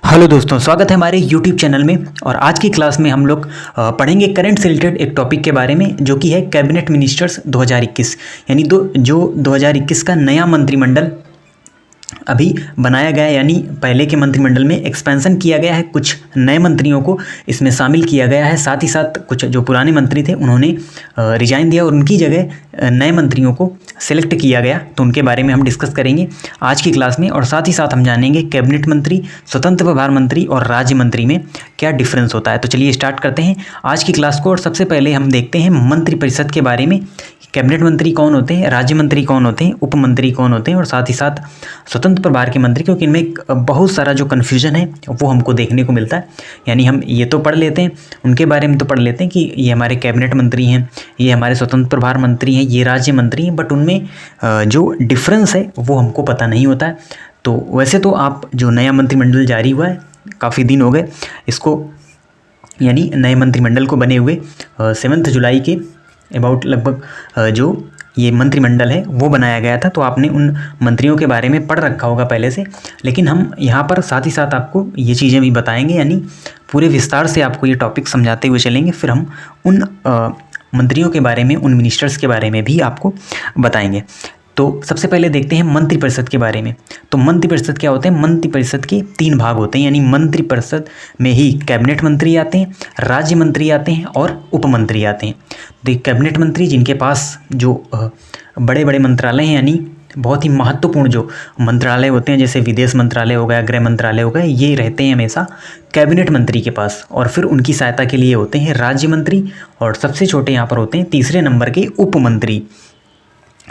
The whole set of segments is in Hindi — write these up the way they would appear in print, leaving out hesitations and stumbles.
हेलो दोस्तों, स्वागत है हमारे YouTube चैनल में। और आज की क्लास में हम लोग पढ़ेंगे करंट से रिलेटेड एक टॉपिक के बारे में, जो कि है कैबिनेट मिनिस्टर्स 2021। यानी जो 2021 का नया मंत्रिमंडल अभी बनाया गया है, यानी पहले के मंत्रिमंडल में एक्सपेंशन किया गया है, कुछ नए मंत्रियों को इसमें शामिल किया गया है। साथ ही साथ कुछ जो पुराने मंत्री थे उन्होंने रिजाइन दिया और उनकी जगह नए मंत्रियों को सेलेक्ट किया गया। तो उनके बारे में हम डिस्कस करेंगे आज की क्लास में। और साथ ही साथ हम जानेंगे कैबिनेट मंत्री, स्वतंत्र प्रभार मंत्री और राज्य मंत्री में क्या डिफरेंस होता है। तो चलिए स्टार्ट करते हैं आज की क्लास को। और सबसे पहले हम देखते हैं मंत्रिपरिषद के बारे में। कैबिनेट मंत्री कौन होते हैं, राज्य मंत्री कौन होते हैं, उप मंत्री कौन होते हैं, और साथ ही साथ स्वतंत्र प्रभार के मंत्री, क्योंकि इनमें बहुत सारा जो कन्फ्यूजन है वो हमको देखने को मिलता है। यानी हम ये तो पढ़ लेते हैं, उनके बारे में तो पढ़ लेते हैं कि ये हमारे कैबिनेट मंत्री हैं, ये हमारे स्वतंत्र प्रभार मंत्री हैं, ये राज्य मंत्री हैं, बट उनमें जो डिफरेंस है वो हमको पता नहीं होता है। तो वैसे तो आप जो नया मंत्रिमंडल जारी हुआ है, काफ़ी दिन हो गए इसको, यानी नए मंत्रिमंडल को बने हुए 7 जुलाई के अबाउट लगभग जो ये मंत्रिमंडल है वो बनाया गया था। तो आपने उन मंत्रियों के बारे में पढ़ रखा होगा पहले से, लेकिन हम यहाँ पर साथ ही साथ आपको ये चीज़ें भी बताएंगे, यानी पूरे विस्तार से आपको ये टॉपिक समझाते हुए चलेंगे। फिर हम उन मंत्रियों के बारे में, उन मिनिस्टर्स के बारे में भी आपको बताएंगे। तो सबसे पहले देखते हैं मंत्रिपरिषद के बारे में। तो मंत्रिपरिषद क्या होते हैं? मंत्रिपरिषद के 3 भाग होते हैं, यानी मंत्रिपरिषद में ही कैबिनेट मंत्री आते हैं, राज्य मंत्री आते हैं और उप मंत्री आते हैं। तो कैबिनेट मंत्री जिनके पास जो बड़े बड़े मंत्रालय हैं, यानी बहुत ही महत्वपूर्ण जो मंत्रालय होते हैं, जैसे विदेश मंत्रालय हो गया, गृह मंत्रालय हो गया, ये रहते हैं हमेशा कैबिनेट मंत्री के पास। और फिर उनकी सहायता के लिए होते हैं राज्य मंत्री, और सबसे छोटे यहाँ पर होते हैं तीसरे नंबर के उप मंत्री।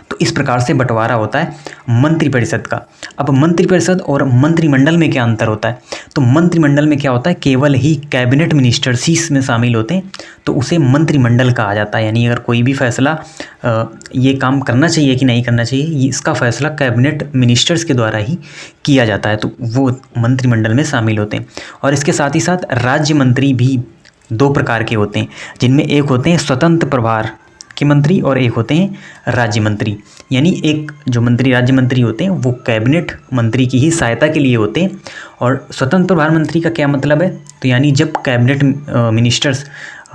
तो इस प्रकार से बंटवारा होता है मंत्रिपरिषद का। अब मंत्रिपरिषद और मंत्रिमंडल में क्या अंतर होता है? तो मंत्रिमंडल में क्या होता है, केवल ही कैबिनेट मिनिस्टर्स ही इसमें शामिल होते हैं, तो उसे मंत्रिमंडल कहा जाता है। यानी अगर कोई भी फैसला ये काम करना चाहिए कि नहीं करना चाहिए, इसका फैसला कैबिनेट मिनिस्टर्स के द्वारा ही किया जाता है, तो वो मंत्रिमंडल में शामिल होते हैं। और इसके साथ ही साथ राज्य मंत्री भी 2 प्रकार के होते हैं, जिनमें एक होते हैं स्वतंत्र प्रभार के मंत्री और एक होते हैं राज्य मंत्री। यानी एक जो मंत्री राज्य मंत्री होते हैं वो कैबिनेट मंत्री की ही सहायता के लिए होते हैं। और स्वतंत्र प्रभार मंत्री का क्या मतलब है? तो यानी जब कैबिनेट मिनिस्टर्स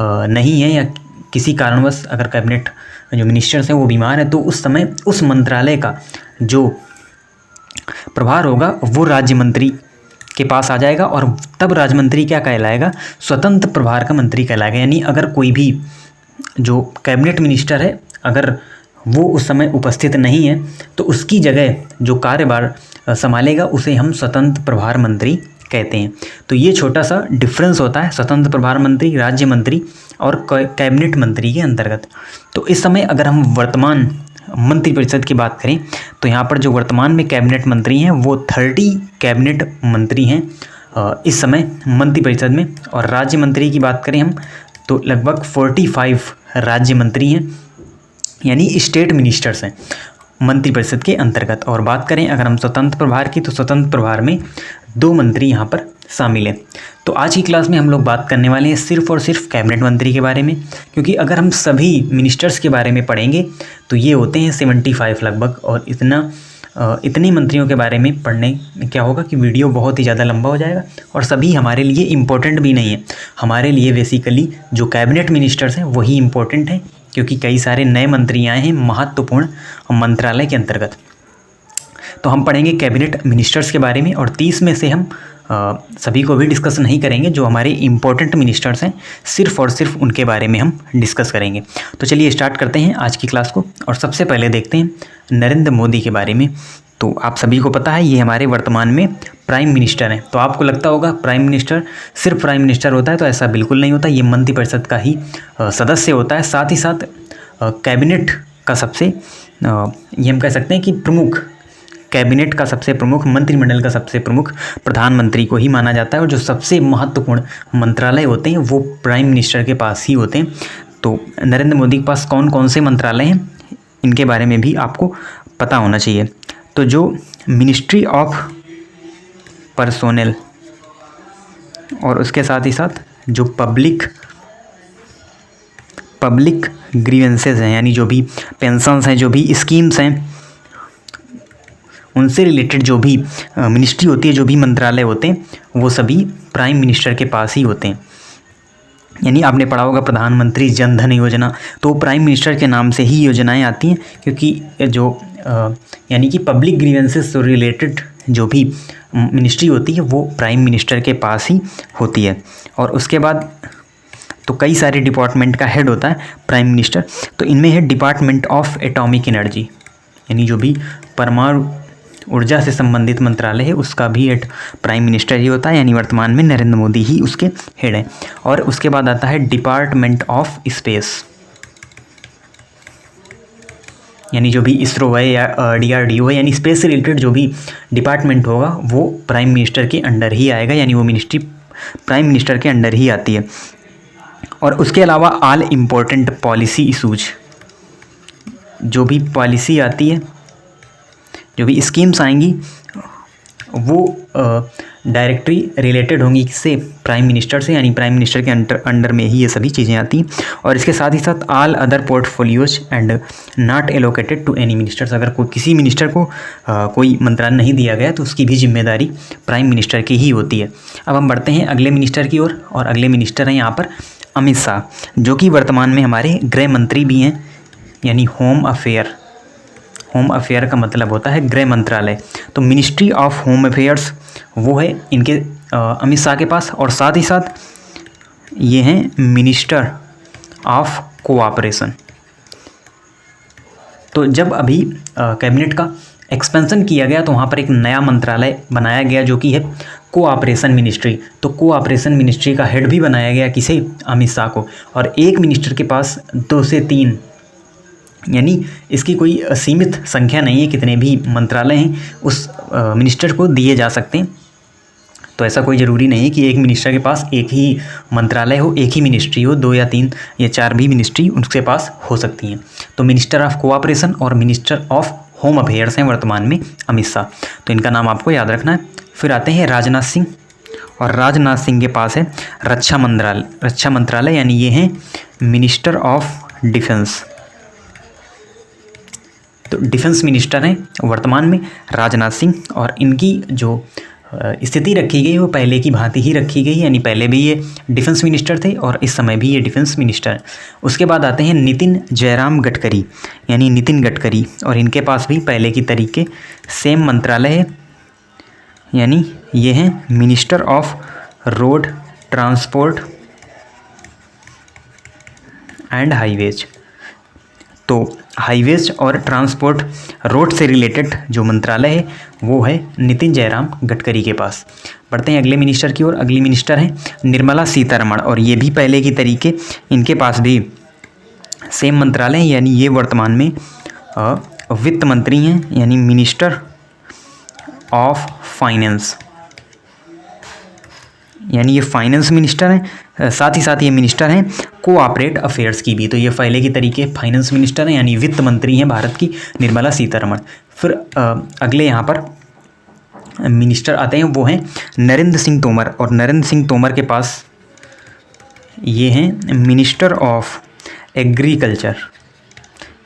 नहीं है, या किसी कारणवश अगर कैबिनेट जो मिनिस्टर्स हैं वो बीमार है, तो उस समय उस मंत्रालय का जो प्रभार होगा वो राज्य मंत्री के पास आ जाएगा, और तब राज्य मंत्री क्या कहलाएगा? स्वतंत्र प्रभार का मंत्री कहलाएगा। यानी अगर कोई भी जो कैबिनेट मिनिस्टर है, अगर वो उस समय उपस्थित नहीं है, तो उसकी जगह जो कार्यभार संभालेगा उसे हम स्वतंत्र प्रभार मंत्री कहते हैं। तो ये छोटा सा डिफरेंस होता है स्वतंत्र प्रभार मंत्री, राज्य मंत्री और कैबिनेट मंत्री के अंतर्गत। तो इस समय अगर हम वर्तमान मंत्रिपरिषद की बात करें, तो यहाँ पर जो वर्तमान में कैबिनेट मंत्री हैं वो 30 कैबिनेट मंत्री हैं इस समय मंत्रिपरिषद में। और राज्य मंत्री की बात करें हम, तो लगभग 45 राज्य मंत्री हैं, यानी स्टेट मिनिस्टर्स हैं मंत्रिपरिषद के अंतर्गत। और बात करें अगर हम स्वतंत्र प्रभार की, तो स्वतंत्र प्रभार में 2 मंत्री यहाँ पर शामिल हैं। तो आज की क्लास में हम लोग बात करने वाले हैं सिर्फ और सिर्फ कैबिनेट मंत्री के बारे में, क्योंकि अगर हम सभी मिनिस्टर्स के बारे में पढ़ेंगे तो ये होते हैं 75 लगभग, और इतने मंत्रियों के बारे में पढ़ने में क्या होगा कि वीडियो बहुत ही ज़्यादा लंबा हो जाएगा, और सभी हमारे लिए इम्पोर्टेंट भी नहीं है। हमारे लिए बेसिकली जो कैबिनेट मिनिस्टर्स हैं वही इम्पोर्टेंट हैं, क्योंकि कई सारे नए मंत्री आए हैं महत्वपूर्ण मंत्रालय के अंतर्गत। तो हम पढ़ेंगे कैबिनेट मिनिस्टर्स के बारे में, और 30 में से हम सभी को भी डिस्कस नहीं करेंगे। जो हमारे इम्पोर्टेंट मिनिस्टर्स हैं सिर्फ और सिर्फ उनके बारे में हम डिस्कस करेंगे। तो चलिए स्टार्ट करते हैं आज की क्लास को। और सबसे पहले देखते हैं नरेंद्र मोदी के बारे में। तो आप सभी को पता है ये हमारे वर्तमान में प्राइम मिनिस्टर हैं। तो आपको लगता होगा प्राइम मिनिस्टर सिर्फ प्राइम मिनिस्टर होता है, तो ऐसा बिल्कुल नहीं होता। ये मंत्रिपरिषद का ही सदस्य होता है। साथ ही साथ कैबिनेट का सबसे ये हम कह सकते हैं कि प्रमुख, कैबिनेट का सबसे प्रमुख, मंत्रिमंडल का सबसे प्रमुख प्रधानमंत्री को ही माना जाता है। और जो सबसे महत्वपूर्ण मंत्रालय होते हैं वो प्राइम मिनिस्टर के पास ही होते हैं। तो नरेंद्र मोदी के पास कौन कौन से मंत्रालय हैं, इनके बारे में भी आपको पता होना चाहिए। तो जो मिनिस्ट्री ऑफ पर्सोनेल, और उसके साथ ही साथ जो पब्लिक ग्रीवेंसेस हैं, यानी जो भी पेंशन्स हैं, जो भी स्कीम्स हैं, उनसे रिलेटेड जो भी मिनिस्ट्री होती है, जो भी मंत्रालय होते हैं, वो सभी प्राइम मिनिस्टर के पास ही होते हैं। यानी आपने पढ़ा होगा प्रधानमंत्री जन धन योजना, तो प्राइम मिनिस्टर के नाम से ही योजनाएं आती हैं, क्योंकि जो यानी कि पब्लिक ग्रीवेंसेस से रिलेटेड जो भी मिनिस्ट्री होती है वो प्राइम मिनिस्टर के पास ही होती है। और उसके बाद तो कई सारे डिपार्टमेंट का हेड होता है प्राइम मिनिस्टर। तो इनमें है डिपार्टमेंट ऑफ एटॉमिक एनर्जी, यानी जो भी परमाणु ऊर्जा से संबंधित मंत्रालय है उसका भी हेड प्राइम मिनिस्टर ही होता है, यानी वर्तमान में नरेंद्र मोदी ही उसके हेड हैं। और उसके बाद आता है डिपार्टमेंट ऑफ स्पेस, यानी जो भी इसरो है या DRDO है, यानी स्पेस से रिलेटेड जो भी डिपार्टमेंट होगा वो प्राइम मिनिस्टर के अंडर ही आएगा, यानी वो मिनिस्ट्री प्राइम मिनिस्टर के अंडर ही आती है। और उसके अलावा ऑल इम्पोर्टेंट पॉलिसी इशूज, जो भी पॉलिसी आती है, जो भी स्कीम्स आएंगी वो डायरेक्टली रिलेटेड होंगी किससे, प्राइम मिनिस्टर से, यानी प्राइम मिनिस्टर के अंडर में ही ये सभी चीज़ें आती हैं। और इसके साथ ही साथ all other portfolios and not allocated to any ministers, अगर कोई किसी मिनिस्टर को कोई मंत्रालय नहीं दिया गया तो उसकी भी जिम्मेदारी प्राइम मिनिस्टर की ही होती है। अब हम बढ़ते हैं अगले मिनिस्टर की ओर, और अगले मिनिस्टर हैं यहाँ पर अमित शाह, जो कि वर्तमान में हमारे गृह मंत्री भी हैं, यानी होम अफेयर। होम अफेयर का मतलब होता है गृह मंत्रालय। तो मिनिस्ट्री ऑफ होम अफेयर्स वो है इनके अमित शाह के पास। और साथ ही साथ ये हैं मिनिस्टर ऑफ कोऑपरेशन। तो जब अभी कैबिनेट का एक्सपेंशन किया गया तो वहाँ पर एक नया मंत्रालय बनाया गया जो कि है कोऑपरेशन मिनिस्ट्री। तो कोऑपरेशन मिनिस्ट्री का हेड भी बनाया गया किसे, अमित शाह को। और एक मिनिस्टर के पास 2 से 3, यानी इसकी कोई सीमित संख्या नहीं है, कितने भी मंत्रालय हैं उस मिनिस्टर को दिए जा सकते हैं। तो ऐसा कोई ज़रूरी नहीं है कि एक मिनिस्टर के पास एक ही मंत्रालय हो, एक ही मिनिस्ट्री हो, 2 या 3 या 4 भी मिनिस्ट्री उनके पास हो सकती हैं। तो मिनिस्टर ऑफ कोऑपरेशन और मिनिस्टर ऑफ होम अफेयर्स हैं वर्तमान में अमित शाह, तो इनका नाम आपको याद रखना है। फिर आते हैं राजनाथ सिंह, और राजनाथ सिंह के पास है रक्षा मंत्रालय, यानी ये हैं मिनिस्टर ऑफ डिफेंस। तो डिफेंस मिनिस्टर हैं वर्तमान में राजनाथ सिंह, और इनकी जो स्थिति रखी गई वो पहले की भांति ही रखी गई, यानी पहले भी ये डिफेंस मिनिस्टर थे और इस समय भी ये डिफेंस मिनिस्टर हैं। उसके बाद आते हैं नितिन जयराम गडकरी, यानी नितिन गडकरी, और इनके पास भी पहले की तरीके सेम मंत्रालय है, यानी ये हैं minister of road transport and highways. तो हाईवेज और ट्रांसपोर्ट रोड से रिलेटेड जो मंत्रालय है वो है नितिन जयराम गडकरी के पास। बढ़ते हैं अगले मिनिस्टर की ओर। अगली मिनिस्टर हैं निर्मला सीतारमण, और ये भी पहले की तरीके इनके पास भी सेम मंत्रालय है, यानी ये वर्तमान में वित्त मंत्री हैं, यानी मिनिस्टर ऑफ फाइनेंस, यानी ये फाइनेंस मिनिस्टर हैं। साथ ही साथ ये मिनिस्टर हैं कोऑपरेट अफेयर्स की भी। तो ये पहले की तरीके फाइनेंस मिनिस्टर हैं, यानी वित्त मंत्री हैं भारत की निर्मला सीतारमण। फिर अगले यहाँ पर मिनिस्टर आते हैं, वो हैं नरेंद्र सिंह तोमर, और नरेंद्र सिंह तोमर के पास ये हैं मिनिस्टर ऑफ एग्रीकल्चर,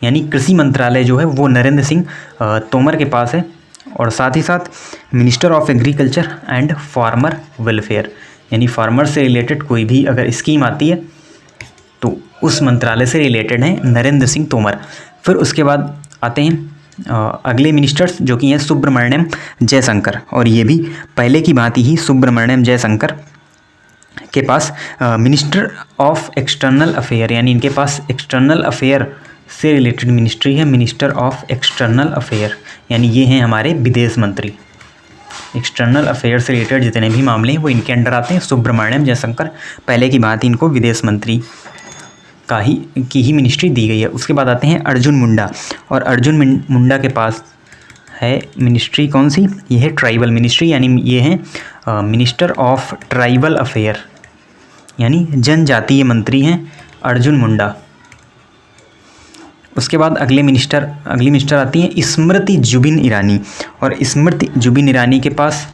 यानी कृषि मंत्रालय जो है वो नरेंद्र सिंह तोमर के पास है। और साथ ही साथ minister of agriculture and farmer welfare, यानी फार्मर से रिलेटेड कोई भी अगर स्कीम आती है तो उस मंत्रालय से रिलेटेड हैं नरेंद्र सिंह तोमर। फिर उसके बाद आते हैं अगले मिनिस्टर्स जो कि हैं सुब्रमण्यम जयशंकर, और ये भी पहले की भांति ही सुब्रमण्यम जयशंकर के पास मिनिस्टर ऑफ एक्सटर्नल अफेयर, यानी इनके पास एक्सटर्नल अफेयर से रिलेटेड मिनिस्ट्री है, मिनिस्टर ऑफ एक्सटर्नल अफेयर, यानी ये हैं हमारे विदेश मंत्री। एक्सटर्नल अफेयर से रिलेटेड जितने भी मामले हैं वो इनके अंडर आते हैं। सुब्रमण्यम जयशंकर, पहले की बात इनको विदेश मंत्री की ही मिनिस्ट्री दी गई है। उसके बाद आते हैं अर्जुन मुंडा, और अर्जुन मुंडा के पास है मिनिस्ट्री कौन सी, ये है ट्राइबल मिनिस्ट्री, यानी ये हैं मिनिस्टर ऑफ ट्राइबल अफेयर, यानी जनजातीय मंत्री हैं अर्जुन मुंडा। उसके बाद अगली मिनिस्टर आती हैं स्मृति जुबिन ईरानी, और स्मृति जुबिन ईरानी के पास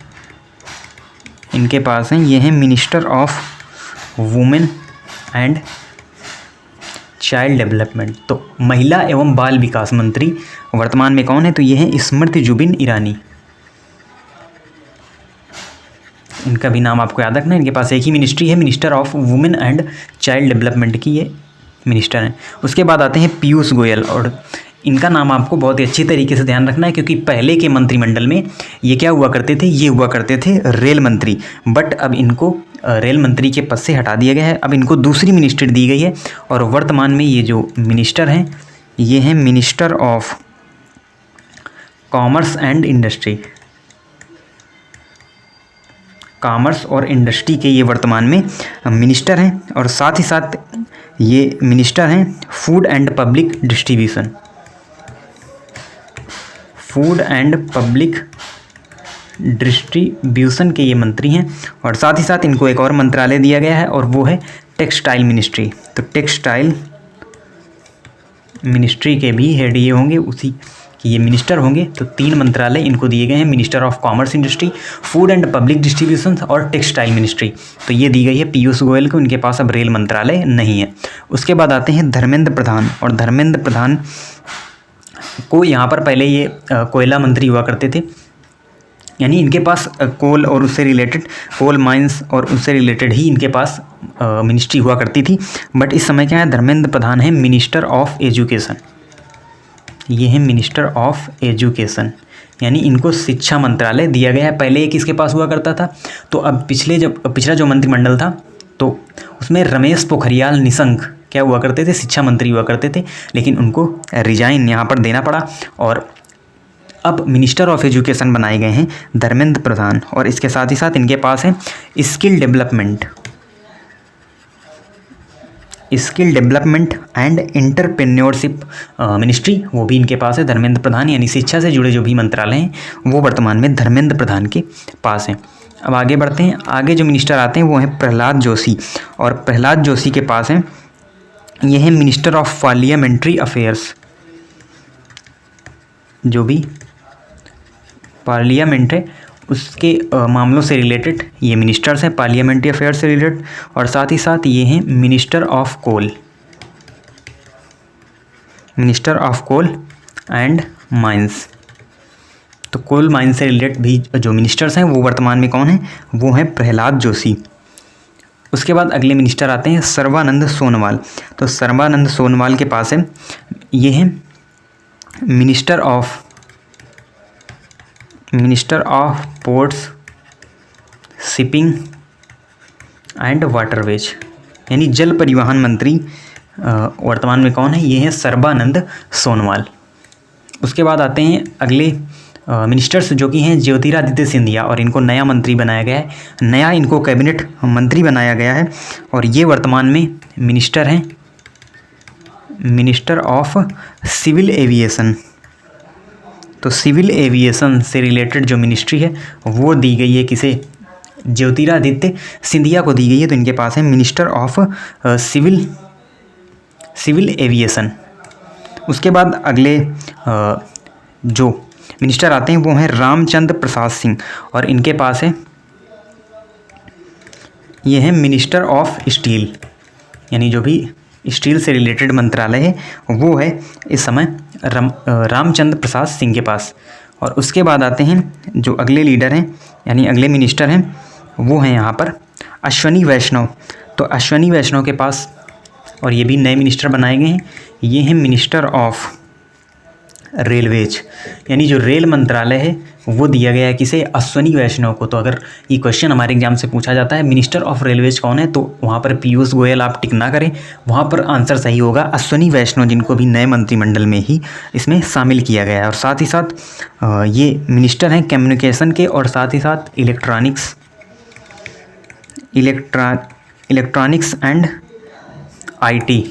इनके पास हैं ये हैं minister of women and child development. तो महिला एवं बाल विकास मंत्री वर्तमान में कौन है? तो ये है स्मृति जुबिन ईरानी। इनका भी नाम आपको याद रखना है। इनके पास एक ही मिनिस्ट्री है, minister of women and child development की ये मिनिस्टर हैं। उसके बाद आते हैं पीयूष गोयल, और इनका नाम आपको बहुत ही अच्छी तरीके से ध्यान रखना है, क्योंकि पहले के मंत्रिमंडल में ये क्या हुआ करते थे? ये हुआ करते थे रेल मंत्री, बट अब इनको रेल मंत्री के पद से हटा दिया गया है। अब इनको दूसरी मिनिस्ट्री दी गई है, और वर्तमान में ये जो मिनिस्टर हैं ये हैं minister of commerce and industry. Commerce और इंडस्ट्री के ये वर्तमान में मिनिस्टर हैं, और साथ ही साथ ये मिनिस्टर हैं food and public distribution. Food and public distribution के ये मंत्री हैं, और साथ ही साथ इनको एक और मंत्रालय दिया गया है, और वो है टेक्सटाइल मिनिस्ट्री। तो टेक्सटाइल मिनिस्ट्री के भी हेड ये होंगे, उसी कि ये मिनिस्टर होंगे। तो 3 मंत्रालय इनको दिए गए हैं, minister of commerce industry, food and public distribution और टेक्सटाइल मिनिस्ट्री। तो ये दी गई है पीयूष गोयल को, इनके पास अब रेल मंत्रालय नहीं है। उसके बाद आते हैं धर्मेंद्र प्रधान, और धर्मेंद्र प्रधान को यहाँ पर पहले ये कोयला मंत्री हुआ करते थे, यानी इनके पास कोल और उससे रिलेटेड कोल माइंस और उससे रिलेटेड ही इनके पास मिनिस्ट्री हुआ करती थी। बट इस समय क्या है? धर्मेंद्र प्रधान है मिनिस्टर ऑफ एजुकेशन। ये है मिनिस्टर ऑफ एजुकेशन, यानी इनको शिक्षा मंत्रालय दिया गया है। पहले ये किसके पास हुआ करता था? तो अब पिछला जो मंत्रिमंडल था तो उसमें रमेश पोखरियाल निशंक क्या हुआ करते थे? शिक्षा मंत्री हुआ करते थे, लेकिन उनको रिजाइन यहाँ पर देना पड़ा, और अब मिनिस्टर ऑफ एजुकेशन बनाए गए हैं धर्मेंद्र प्रधान। और इसके साथ ही साथ इनके पास है skill development and entrepreneurship ministry, वो भी इनके पास है धर्मेंद्र प्रधान। यानी शिक्षा से जुड़े जो भी मंत्रालय हैं वो वर्तमान में धर्मेंद्र प्रधान के पास हैं। अब आगे बढ़ते हैं। आगे जो मिनिस्टर आते हैं वो हैं प्रहलाद जोशी, और प्रहलाद जोशी के पास हैं ये है मिनिस्टर ऑफ पार्लियामेंट्री अफेयर्स। जो भी पार्लियामेंट है उसके मामलों से रिलेटेड ये मिनिस्टर्स हैं, पार्लियामेंट्री अफेयर्स से रिलेटेड। और साथ ही साथ ये हैं minister of coal and mines. तो कोल माइंस से रिलेटेड भी जो मिनिस्टर्स हैं वो वर्तमान में कौन हैं? वो हैं प्रहलाद जोशी। उसके बाद अगले मिनिस्टर आते हैं सर्बानंद सोनोवाल। तो सर्बानंद सोनोवाल के पास है ये हैं minister of ports, shipping and waterways, यानी जल परिवहन मंत्री वर्तमान में कौन है? ये हैं सर्बानंद सोनोवाल। उसके बाद आते हैं अगले मिनिस्टर्स जो कि हैं ज्योतिरादित्य सिंधिया, और इनको नया मंत्री बनाया गया है, नया इनको कैबिनेट मंत्री बनाया गया है, और ये वर्तमान में मिनिस्टर हैं मिनिस्टर ऑफ सिविल एविएशन। तो सिविल एविएशन से रिलेटेड जो मिनिस्ट्री है वो दी गई है किसे? ज्योतिरादित्य सिंधिया को दी गई है। तो इनके पास है मिनिस्टर ऑफ सिविल एविएशन। उसके बाद अगले जो मिनिस्टर आते हैं वो हैं रामचंद्र प्रसाद सिंह, और इनके पास है ये है मिनिस्टर ऑफ स्टील, यानी जो भी स्टील से रिलेटेड मंत्रालय है वो है इस समय रामचंद्र प्रसाद सिंह के पास। और उसके बाद आते हैं जो अगले लीडर हैं, यानी अगले मिनिस्टर हैं, वो हैं यहाँ पर अश्वनी वैष्णव। तो अश्वनी वैष्णव के पास, और ये भी नए मिनिस्टर बनाए गए हैं, ये हैं मिनिस्टर ऑफ रेलवेज, यानी जो रेल मंत्रालय है वो दिया गया है किसे? अश्वनी वैष्णव को। तो अगर ये क्वेश्चन हमारे एग्जाम से पूछा जाता है मिनिस्टर ऑफ रेलवेज कौन है, तो वहाँ पर पीयूष गोयल आप टिक ना करें, वहाँ पर आंसर सही होगा अश्वनी वैष्णव, जिनको भी नए मंत्रिमंडल में ही इसमें शामिल किया गया है। और साथ ही साथ ये मिनिस्टर हैं कम्युनिकेशन के, और साथ ही साथ इलेक्ट्रॉनिक्स एंड आईटी।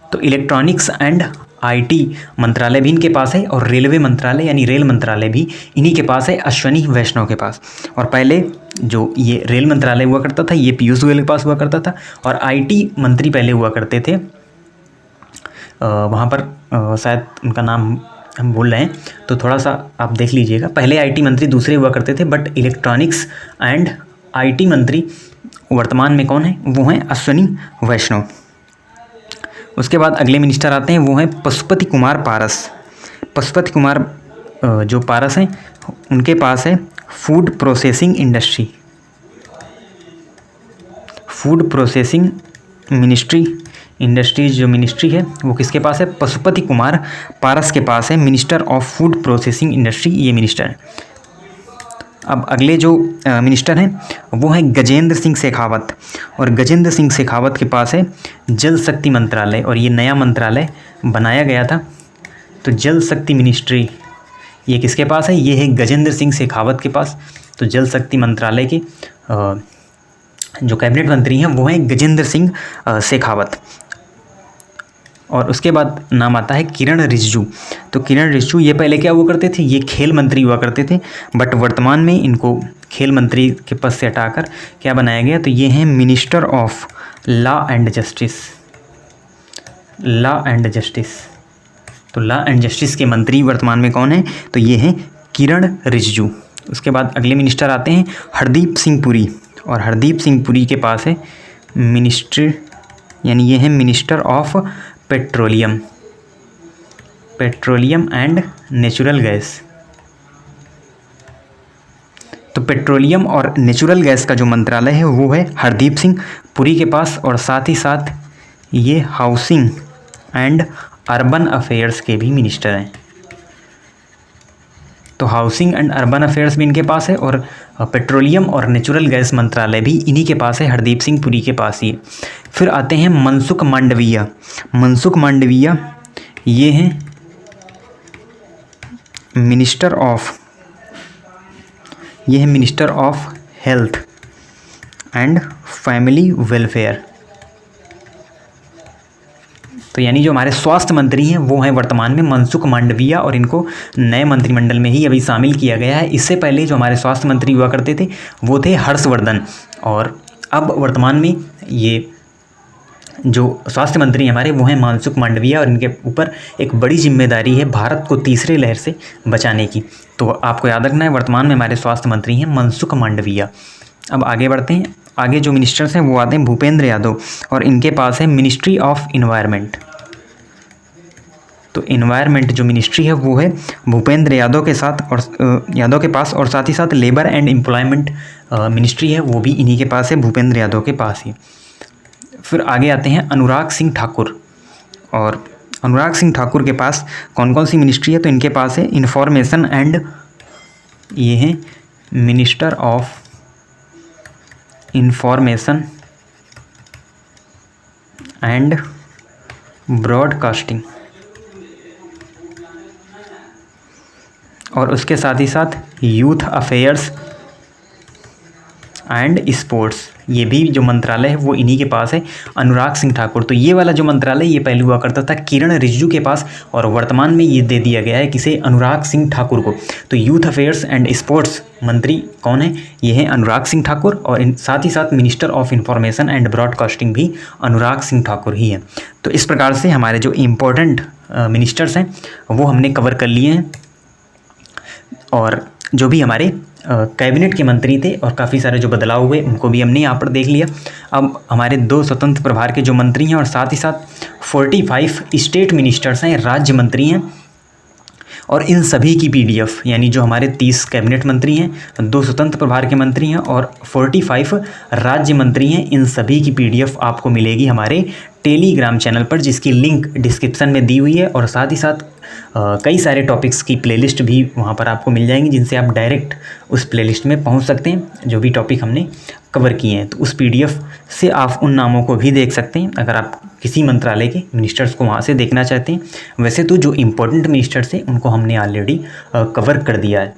तो इलेक्ट्रॉनिक्स एंड आईटी मंत्रालय भी इनके पास है, और रेलवे मंत्रालय यानी रेल मंत्रालय भी इन्हीं के पास है, अश्वनी वैष्णव के पास। और पहले जो ये रेल मंत्रालय हुआ करता था ये पीयूष गोयल के पास हुआ करता था, और आईटी मंत्री पहले हुआ करते थे, वहाँ पर शायद उनका नाम हम भूल रहे हैं, तो थोड़ा सा आप देख लीजिएगा। पहले आईटी मंत्री दूसरे हुआ करते थे, बट इलेक्ट्रॉनिक्स एंड आईटी मंत्री वर्तमान में कौन है? वो हैं अश्वनी वैष्णव। उसके बाद अगले मिनिस्टर आते हैं, वो हैं पशुपति कुमार पारस। पशुपति कुमार जो पारस हैं, उनके पास है food processing industry, food processing ministry, industries जो मिनिस्ट्री है वो किसके पास है? पशुपति कुमार पारस के पास है, minister of food processing industry ये मिनिस्टर है। अब अगले जो मिनिस्टर हैं वो हैं गजेंद्र सिंह शेखावत, और गजेंद्र सिंह शेखावत के पास है जल शक्ति मंत्रालय, और ये नया मंत्रालय बनाया गया था। तो जल शक्ति मिनिस्ट्री ये किसके पास है? ये है गजेंद्र सिंह शेखावत के पास। तो जल शक्ति मंत्रालय के जो कैबिनेट मंत्री हैं वो हैं गजेंद्र सिंह शेखावत। और उसके बाद नाम आता है किरण रिजिजू। तो किरण रिजिजू ये पहले क्या हुआ करते थे? ये खेल मंत्री हुआ करते थे, बट वर्तमान में इनको खेल मंत्री के पद से हटाकर क्या बनाया गया? तो ये हैं minister of law and justice, law and justice. तो लॉ एंड जस्टिस के मंत्री वर्तमान में कौन है? तो ये हैं किरण रिजिजू। उसके बाद अगले मिनिस्टर आते हैं हरदीप सिंह पुरी, और हरदीप सिंह पुरी के पास है मिनिस्टर, यानी ये है minister of petroleum, petroleum and natural gas. तो पेट्रोलियम और नेचुरल गैस का जो मंत्रालय है वो है हरदीप सिंह पुरी के पास, और साथ ही साथ ये हाउसिंग एंड अर्बन अफेयर्स के भी मिनिस्टर हैं। तो हाउसिंग एंड अर्बन अफेयर्स भी इनके पास है, और पेट्रोलियम और नेचुरल गैस मंत्रालय भी इन्हीं के पास है, हरदीप सिंह पुरी के पास ही। फिर आते हैं मनसुख मांडविया। मनसुख मांडविया ये हैं मिनिस्टर ऑफ, ये है minister of health and family welfare. तो यानी जो हमारे स्वास्थ्य मंत्री हैं वो हैं वर्तमान में मनसुख मांडविया, और इनको नए मंत्रिमंडल में ही अभी शामिल किया गया है। इससे पहले जो हमारे स्वास्थ्य मंत्री हुआ करते थे वो थे हर्षवर्धन, और अब वर्तमान में ये जो स्वास्थ्य मंत्री हमारे वो हैं मनसुख मांडविया, और इनके ऊपर एक बड़ी जिम्मेदारी है भारत को तीसरी लहर से बचाने की। तो आपको याद रखना है वर्तमान में हमारे स्वास्थ्य मंत्री हैं मनसुख मांडविया। अब आगे बढ़ते हैं, आगे जो मिनिस्टर्स हैं वो आते हैं भूपेंद्र यादव, और इनके पास है मिनिस्ट्री ऑफ इन्वायरमेंट। तो इन्वायरमेंट जो मिनिस्ट्री है वो है भूपेंद्र यादव के साथ, और यादव के पास, और साथ ही साथ लेबर एंड एम्प्लॉयमेंट मिनिस्ट्री है वो भी इन्हीं के पास है, भूपेंद्र यादव के पास ही। फिर आगे आते हैं अनुराग सिंह ठाकुर, और अनुराग सिंह ठाकुर के पास कौन कौन सी मिनिस्ट्री है? तो इनके पास है इंफॉर्मेशन एंड, ये है minister of information and broadcasting, और उसके साथ ही साथ यूथ अफेयर्स एंड स्पोर्ट्स, ये भी जो मंत्रालय है वो इन्हीं के पास है, अनुराग सिंह ठाकुर। तो ये वाला जो मंत्रालय ये पहले हुआ करता था किरण रिजिजू के पास, और वर्तमान में ये दे दिया गया है किसे? अनुराग सिंह ठाकुर को। तो यूथ अफेयर्स एंड स्पोर्ट्स मंत्री कौन है? ये है अनुराग सिंह ठाकुर, और साथ ही साथ minister of information and broadcasting भी अनुराग सिंह ठाकुर ही है। तो इस प्रकार से हमारे जो इम्पोर्टेंट मिनिस्टर्स हैं वो हमने कवर कर लिए हैं, और जो भी हमारे कैबिनेट के मंत्री थे और काफ़ी सारे जो बदलाव हुए उनको भी हमने यहाँ पर देख लिया। अब हमारे 2 स्वतंत्र प्रभार के जो मंत्री हैं, और साथ ही साथ 45 स्टेट मिनिस्टर्स हैं, राज्य मंत्री हैं, और इन सभी की पीडीएफ, यानी जो हमारे 30 कैबिनेट मंत्री हैं, 2 स्वतंत्र प्रभार के मंत्री हैं और 45 राज्य मंत्री हैं, इन सभी की पीडीएफ आपको मिलेगी हमारे टेलीग्राम चैनल पर, जिसकी लिंक डिस्क्रिप्शन में दी हुई है, और साथ ही साथ कई सारे टॉपिक्स की प्लेलिस्ट भी वहाँ पर आपको मिल जाएंगी, जिनसे आप डायरेक्ट उस प्लेलिस्ट में पहुँच सकते हैं जो भी टॉपिक हमने कवर किए हैं। तो उस पीडीएफ से आप उन नामों को भी देख सकते हैं अगर आप किसी मंत्रालय के मिनिस्टर्स को वहाँ से देखना चाहते हैं। वैसे तो जो इम्पोर्टेंट मिनिस्टर्स हैं उनको हमने ऑलरेडी कवर कर दिया है।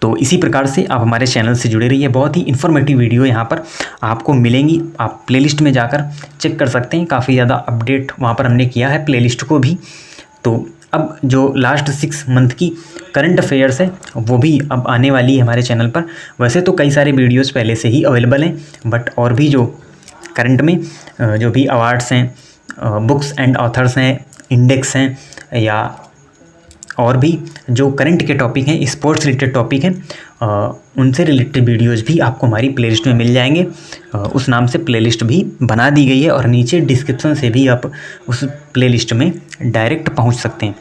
तो इसी प्रकार से आप हमारे चैनल से जुड़े रहिए, बहुत ही इन्फॉर्मेटिव वीडियो यहाँ पर आपको मिलेंगी। आप प्लेलिस्ट में जाकर चेक कर सकते हैं, काफ़ी ज़्यादा अपडेट वहाँ पर हमने किया है प्लेलिस्ट को भी। तो अब जो लास्ट 6 मंथ की करंट अफेयर्स है वो भी अब आने वाली है हमारे चैनल पर। वैसे तो कई सारे वीडियोस पहले से ही अवेलेबल हैं, बट और भी जो करंट में जो भी अवार्ड्स हैं, बुक्स एंड ऑथर्स हैं, इंडेक्स हैं, या और भी जो करंट के टॉपिक हैं, स्पोर्ट्स रिलेटेड टॉपिक हैं, उनसे रिलेटेड वीडियोज़ भी आपको हमारी प्लेलिस्ट में मिल जाएंगे। उस नाम से प्लेलिस्ट भी बना दी गई है और नीचे डिस्क्रिप्शन से भी आप उस प्लेलिस्ट में डायरेक्ट पहुंच सकते हैं।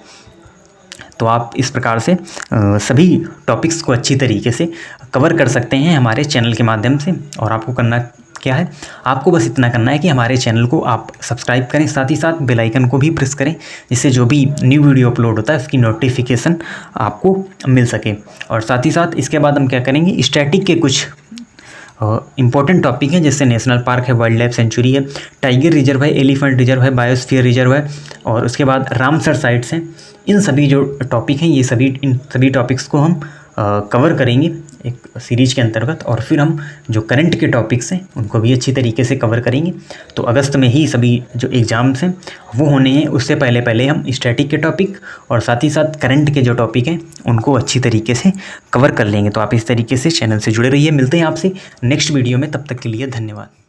तो आप इस प्रकार से सभी टॉपिक्स को अच्छी तरीके से कवर कर सकते हैं हमारे चैनल के माध्यम से। और आपको करना क्या है, आपको बस इतना करना है कि हमारे चैनल को आप सब्सक्राइब करें, साथ ही साथ बेल आइकन को भी प्रेस करें, जिससे जो भी न्यू वीडियो अपलोड होता है उसकी नोटिफिकेशन आपको मिल सके। और साथ ही साथ इसके बाद हम क्या करेंगे, स्टैटिक के कुछ इंपॉर्टेंट टॉपिक हैं, जैसे नेशनल पार्क है, वाइल्ड लाइफ सेंचुरी है, टाइगर रिजर्व है, एलिफेंट रिजर्व है, बायोस्फीयर रिजर्व है, और उसके बाद रामसर साइट्स हैं। इन सभी जो टॉपिक हैं, इन सभी टॉपिक्स को हम कवर करेंगे एक सीरीज के अंतर्गत। और फिर हम जो करंट के टॉपिक्स हैं उनको भी अच्छी तरीके से कवर करेंगे। तो अगस्त में ही सभी जो एग्ज़ाम्स हैं वो होने हैं, उससे पहले हम स्टैटिक के टॉपिक और साथ ही साथ करंट के जो टॉपिक हैं उनको अच्छी तरीके से कवर कर लेंगे। तो आप इस तरीके से चैनल से जुड़े रहिए। मिलते हैं आपसे नेक्स्ट वीडियो में, तब तक के लिए धन्यवाद।